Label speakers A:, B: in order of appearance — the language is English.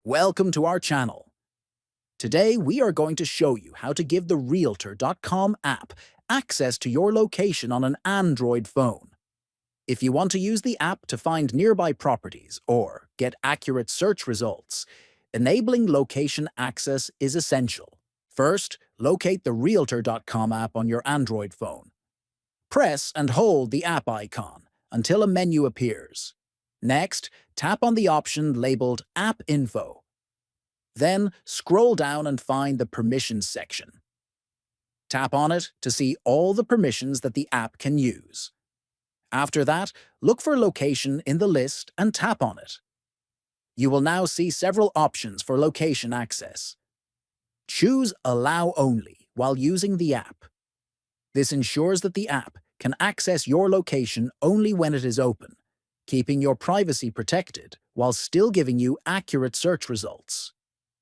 A: Welcome to our channel. Today we are going to show you how to give the Realtor.com app access to your location on an Android phone. If you want to use the app to find nearby properties or get accurate search results, enabling location access is essential. First, locate the Realtor.com app on your Android phone. Press and hold the app icon until a menu appears. Next, tap on the option labeled App Info. Then scroll down and find the Permissions section. Tap on it to see all the permissions that the app can use. After that, look for Location in the list and tap on it. You will now see several options for location access. Choose Allow Only while using the app. This ensures that the app can access your location only when it is open, keeping your privacy protected while still giving you accurate search results.